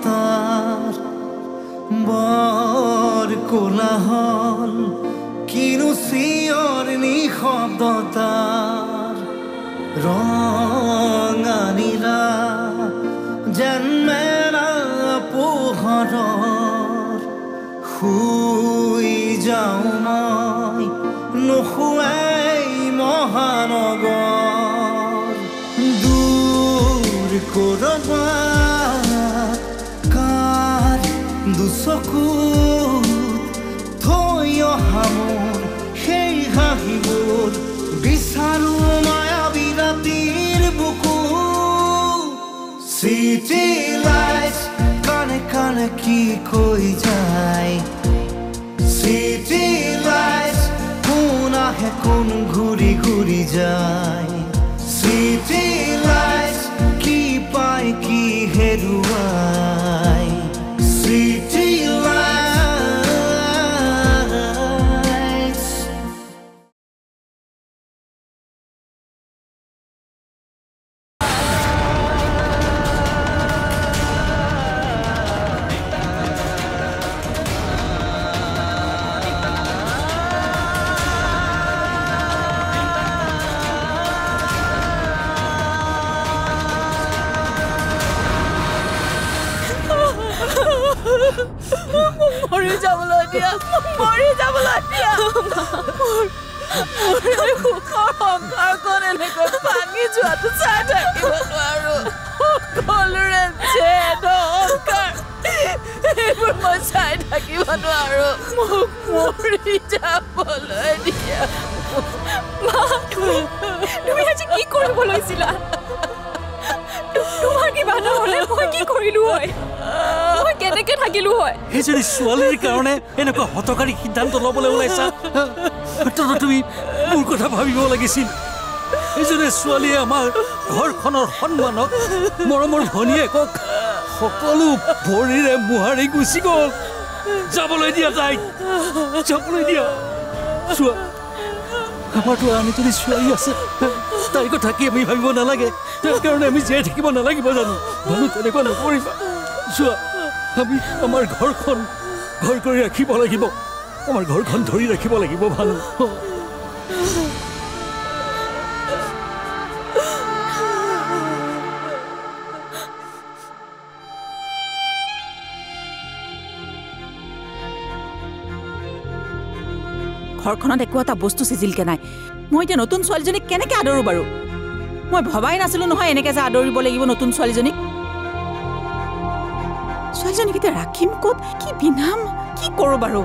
তাৰ বৰ কোলাহল কিনো চিঞৰ নিশব্দতাৰ ৰঙা নীলা যেন মেলা পোহৰৰ শুই যাওঁ মই নুশুৱাই মহানগৰ দূৰ কৰবাত কাৰ দুচকুত থৈ অহা মোৰ সেই হাঁহিবোৰ বিচাৰো মায়াবী ৰাতিৰ বুকু চিটি লাইটছ কানে কানে কি কৈ যায় চিটি লাইটছ কোন আহে কোন ঘূৰি ঘূৰি যায় চিটি লাইটছ কি পায় কি হেৰুৱায় চিটি লাইটছ মৰি যাবলৈ দিয়া সংসাৰখন এনেকৈ ভাঙি যোৱাটো চাই থাকিব নোৱাৰো সকলোৰে অহংকাৰ এইবোৰ মই চাই থাকিব নোৱাৰো মোক মৰি যাবলৈ দিয়া তুমি আজি কি কৰিব লৈছিলা তোমাৰ কি বাধা হলে মই কি কৰিলো হয় মই কেনেকে থাকিলো হয় এইজনী ছোৱালীৰ কাৰণে এনেকুৱা হতকাৰী সিদ্ধান্ত ল'বলৈ ওলাইছা তুমি মোৰ কথা ভাবিব লাগিছিল এইজনী ছোৱালীয়ে আমাৰ ঘৰখনৰ সন্মানক মৰমৰ ভনীয়েকক সকলো ভৰিৰে মোহাৰি গুচি গ'ল যাবলৈ দিয়া তাইক যাবলৈ দিয়া চোৱা আমাৰতো আন এজনী ছোৱালী আছে তাইৰ কথা কি আমি ভাবিব নালাগে তাৰ কাৰণে আমি জীয়াই থাকিব নালাগিব জানো ভানু তেনেকুৱা নকৰিবা চোৱা আমি আমাৰ ঘৰখন ঘৰ কৰি ৰাখিব লাগিব আমাৰ ঘৰখন ধৰি ৰাখিব লাগিব ভানু ঘৰখনত একো এটা বস্তু চিজিলকে নাই মই এতিয়া নতুন ছোৱালীজনীক কেনেকে আদৰো বাৰু মই ভবাই নাছিলো নহয় এনেকে যে আদৰিব লাগিব নতুন ছোৱালীজনীক ছোৱালীজনীক এতিয়া ৰাখিম ক'ত কি পিন্ধাম কি কৰোঁ বাৰু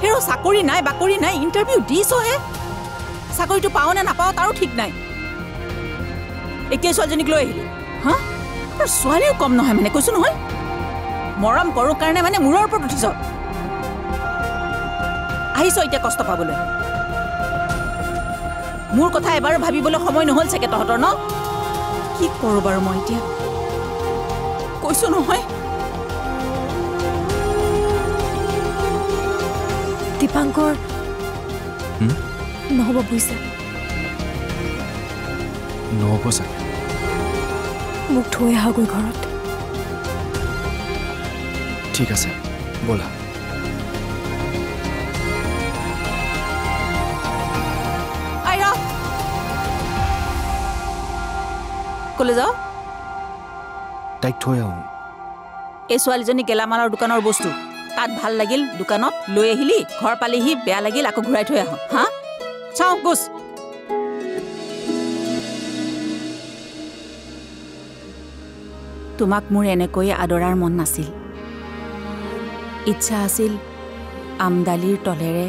হেৰ চাকৰি নাই বাকৰি নাই ইণ্টাৰভিউ দিছহে চাকৰিটো পাওঁ নে নাপাওঁ তাৰো ঠিক নাই এতিয়া ছোৱালীজনীক লৈ আহিলি হা আৰু ছোৱালীও কম নহয় মানে কৈছো নহয় মৰম কৰোঁ কাৰণে মানে মূৰৰ ওপৰত উঠিছ আহিছ এতিয়া কষ্ট পাবলৈ মোৰ কথা এবাৰ ভাবিবলৈ সময় নহ'ল চাগে তহঁতৰ ন কি কৰোঁ বাৰু মই এতিয়া কৈছো নহয় দীপাংকৰ নহ'ব বুজিছা নহ'ব চাগে মোক থৈ আহাগৈ ঘৰত ঠিক আছে ব'লা কলে যাও তাইক থৈ আহোঁ এই ছোৱালীজনী গেলামালৰ দোকানৰ বস্তু তাত ভাল লাগিল দোকানত লৈ আহিলি ঘৰ পালেহি বেয়া লাগিল আকৌ ঘূৰাই থৈ আহ হা চাওঁ গোছ তোমাক মোৰ এনেকৈ আদৰাৰ মন নাছিল ইচ্ছা আছিল আমদালিৰ তলেৰে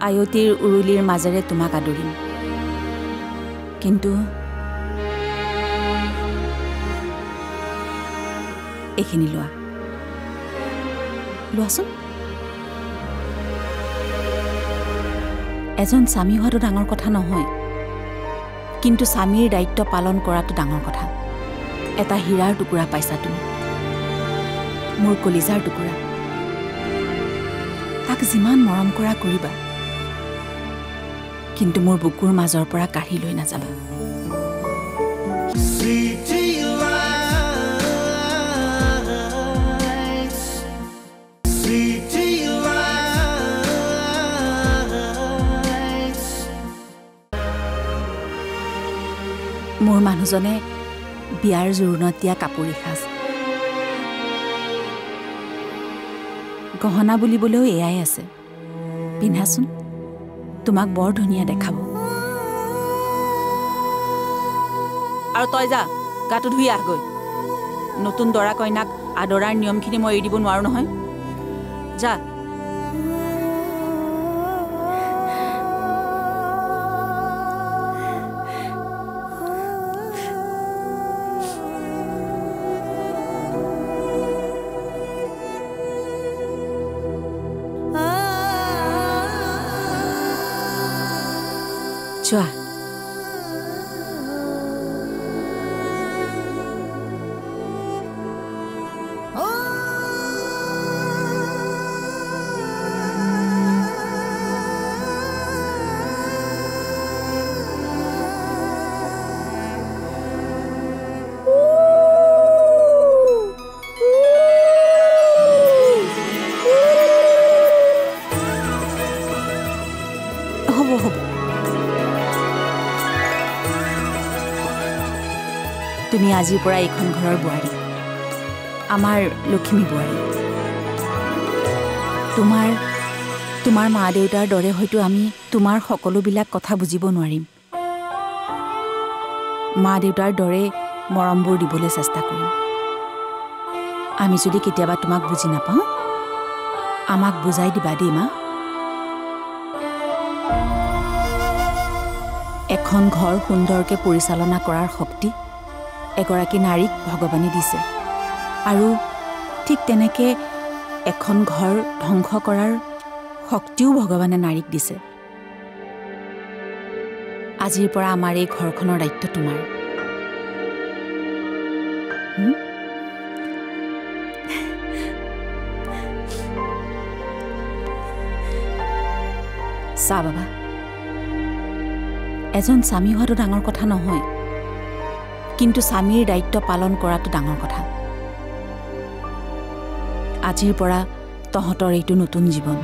আয়তীৰ উৰুলিৰ মাজেৰে তোমাক আদৰিম কিন্তু এইখিনি লোৱাচোন এজন স্বামী হোৱাটো ডাঙৰ কথা নহয় কিন্তু স্বামীৰ দায়িত্ব পালন কৰাটো ডাঙৰ কথা এটা হীৰাৰ টুকুৰা পাইছা তুমি মোৰ কলিজাৰ টুকুৰা তাক যিমান মৰম কৰা কৰিবা কিন্তু মোৰ বুকুৰ মাজৰ পৰা কাঢ়ি লৈ নাযাবা মোৰ মানুহজনে বিয়াৰ জোৰোণত দিয়া কাপোৰ এসাজ গহনা বুলিবলৈও এয়াই আছে পিন্ধাচোন তোমাক বৰ ধুনীয়া দেখাব আৰু তই যা গাটো ধুই আহগৈ নতুন দৰা কইনাক আদৰাৰ নিয়মখিনি মই এৰি দিব নোৱাৰো নহয় যা যোৱা হ'ব হ'ব তুমি আজিৰ পৰা এইখন ঘৰৰ বোৱাৰী আমাৰ লক্ষ্মী বোৱাৰী তোমাৰ মা দেউতাৰ দৰে হয়তো আমি তোমাৰ সকলোবিলাক কথা বুজিব নোৱাৰিম মা দেউতাৰ দৰে মৰমবোৰ দিবলৈ চেষ্টা কৰিম আমি যদি কেতিয়াবা তোমাক বুজি নাপাওঁ আমাক বুজাই দিবা দেই মা এখন ঘৰ সুন্দৰকৈ পৰিচালনা কৰাৰ শক্তি এগৰাকী নাৰীক ভগৱানে দিছে আৰু ঠিক তেনেকৈ এখন ঘৰ ধ্বংস কৰাৰ শক্তিও ভগৱানে নাৰীক দিছে আজিৰ পৰা আমাৰ এই ঘৰখনৰ দায়িত্ব তোমাৰ চা বাবা এজন স্বামী হোৱাটো ডাঙৰ কথা নহয় কিন্তু স্বামীৰ দায়িত্ব পালন কৰাটো ডাঙৰ কথা আজিৰ পৰা তহঁতৰ এইটো নতুন জীৱন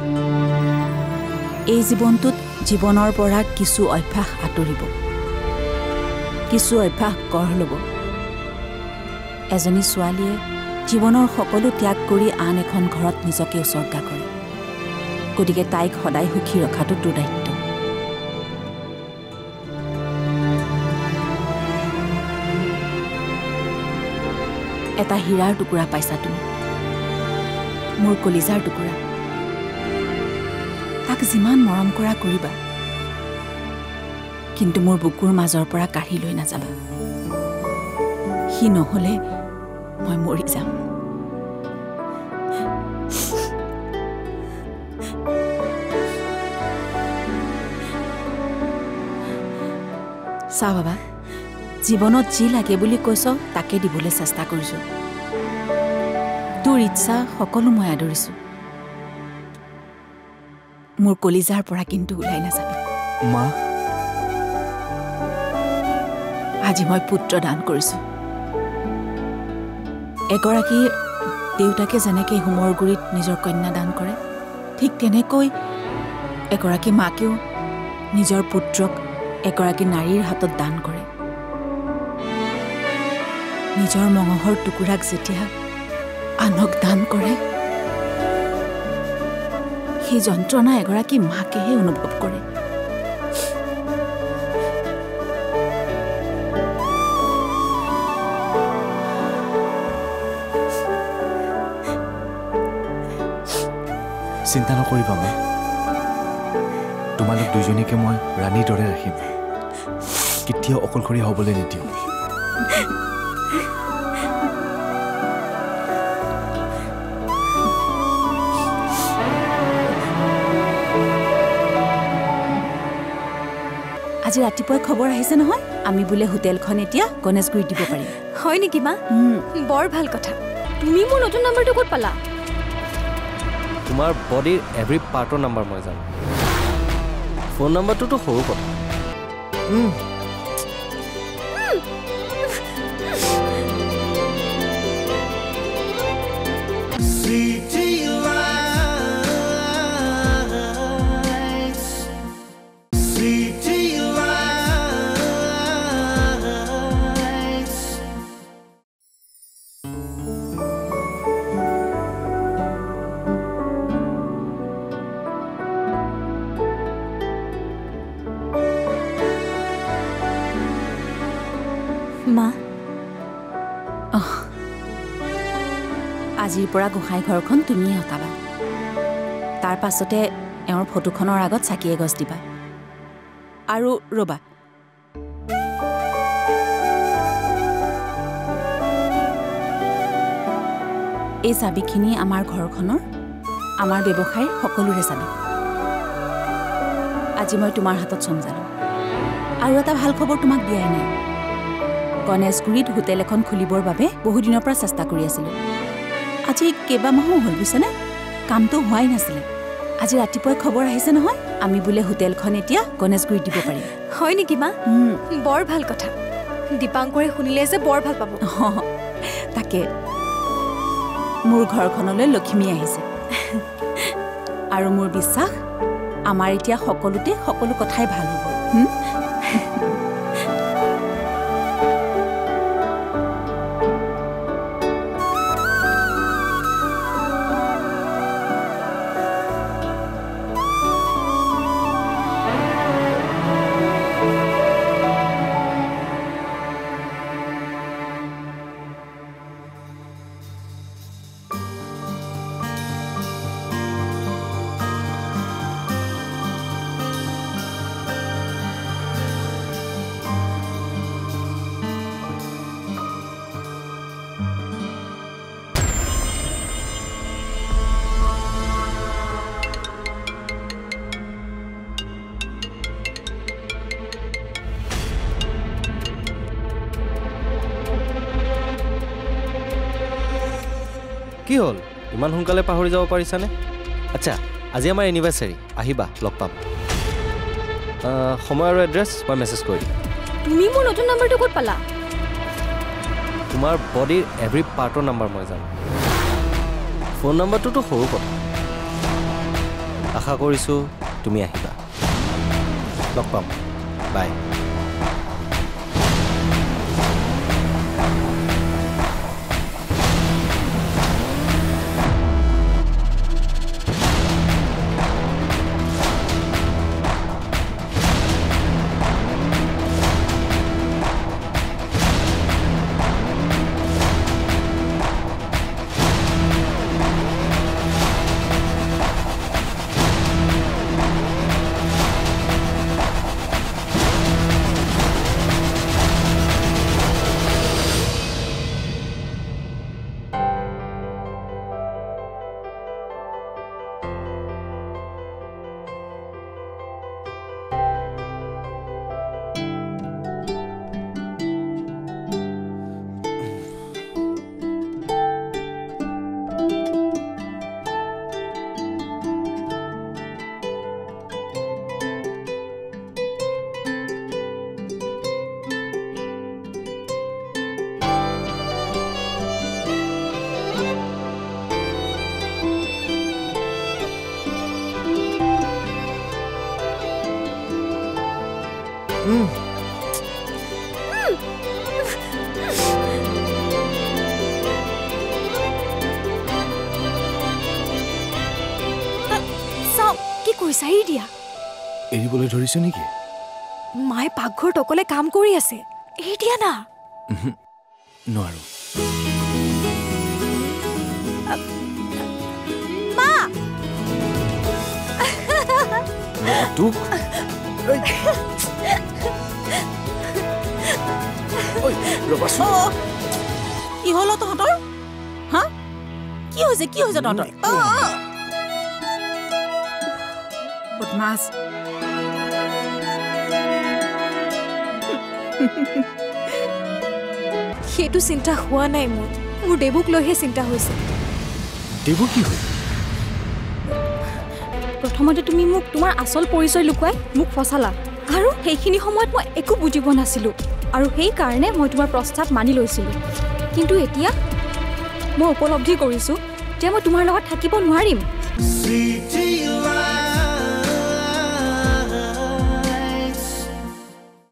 এই জীৱনটোত জীৱনৰ পৰা কিছু অভ্যাস আঁতৰিব কিছু অভ্যাস গঢ় ল'ব এজনী ছোৱালীয়ে জীৱনৰ সকলো ত্যাগ কৰি আন এখন ঘৰত নিজকে উচৰ্গা কৰে গতিকে তাইক সদায় সুখী ৰখাটো তোৰ দায়িত্ব এটা হীৰাৰ টুকুৰা পাইছা তুমি মোৰ কলিজাৰ টুকুৰা তাক যিমান মৰম কৰা কৰিবা কিন্তু মোৰ বুকুৰ মাজৰ পৰা কাঢ়ি লৈ নাযাবা সি নহ'লে মই মৰি যাম চা বাবা জীৱনত যি লাগে বুলি কৈছ তাকে দিবলৈ চেষ্টা কৰিছোঁ তোৰ ইচ্ছা সকলো মই আদৰিছোঁ মোৰ কলিজাৰ পৰা কিন্তু ওলাই নাযাবি মা আজি মই পুত্ৰ দান কৰিছোঁ এগৰাকী দেউতাকে যেনেকৈ হোমৰ গুৰিত নিজৰ কন্যা দান কৰে ঠিক তেনেকৈ এগৰাকী মাকেও নিজৰ পুত্ৰক এগৰাকী নাৰীৰ হাতত দান কৰে নিজৰ মঙহৰ টুকুৰাক যেতিয়া আনক দান কৰে সেই যন্ত্ৰণা এগৰাকী মাকেহে অনুভৱ কৰে চিন্তা নকৰিবা মা তোমালোক দুজনীকে মই ৰাণীৰ দৰে ৰাখিম কেতিয়াও অকলশৰীয়া হ'বলৈ নিদিওঁ আজি ৰাতিপুৱাই খবৰ আহিছে নহয় আমি বোলে হোটেলখন এতিয়া গণেশগুৰিত দিব পাৰিম হয় নেকি মা বৰ ভাল কথা তুমি মোৰ নতুন নম্বৰটো ক'ত পালা তোমাৰ বডিৰ এভৰি পাৰ্টৰ নাম্বাৰ মই জানো ফোন নাম্বাৰটোতো সৰু কথা আজিৰ পৰা গোসাঁই ঘৰখন তুমিয়ে হতাবা তাৰ পাছতে এওঁৰ ফটোখনৰ আগত চাকি এগছ দিবা আৰু ৰবা এই চাবিখিনি আমাৰ ঘৰখনৰ আমাৰ ব্যৱসায়ৰ সকলোৰে চাবি আজি মই তোমাৰ হাতত চমজালো আৰু এটা ভাল খবৰ তোমাক দিয়াই নাই গণেশগুৰিত হোটেল এখন খুলিবৰ বাবে বহু দিনৰ পৰা চেষ্টা কৰি আছিলোঁ আজি কেইবামাহো হ'ল বুজিছেনে কামটো হোৱাই নাছিলে আজি ৰাতিপুৱাই খবৰ আহিছে নহয় আমি বোলে হোটেলখন এতিয়া গণেশগুৰিত দিব পাৰিম হয় নেকি মা বৰ ভাল কথা দীপাংকৰে শুনিলে যে বৰ ভাল পাব তাকে মোৰ ঘৰখনলৈ লক্ষ্মী আহিছে আৰু মোৰ বিশ্বাস আমাৰ এতিয়া সকলোতে সকলো কথাই ভাল হ'ব কি হ'ল ইমান সোনকালে পাহৰি যাব পাৰিছানে আচ্ছা আজি আমাৰ এনিভাৰ্চাৰী আহিবা লগ পাম সময় আৰু এড্ৰেছ মই মেছেজ কৰি দিম তুমি মোৰ নতুন নাম্বাৰটো ক'ত পালা তোমাৰ বডিৰ এভৰি পাৰ্টৰ নাম্বাৰ মই জানো ফোন নাম্বাৰটোতো সৰু কথা আশা কৰিছোঁ তুমি আহিবা লগ পাম বাই চাৰি দিয়া এৰিবলৈ ধৰিছো নেকি মায়ে পাকঘৰত অকলে কাম কৰি আছে এৰি দিয়া না নোৱাৰো মা তোক কি হল তহঁতৰ হা কি হৈছে তহঁতৰ বদমাছ সেইটো চিন্তা হোৱা নাই মোৰ দেবুক লৈহে চিন্তা হৈছে দেবু কি হ'ল প্ৰথমতে তুমি মোক তোমাৰ আচল পৰিচয় লুকুৱাই মোক ফচালা আৰু সেইখিনি সময়ত মই একো বুজিব নাছিলোঁ আৰু সেইকাৰণে মই তোমাৰ প্ৰস্তাৱ মানি লৈছিলোঁ কিন্তু এতিয়া মই উপলব্ধি কৰিছোঁ যে মই তোমাৰ লগত থাকিব নোৱাৰিম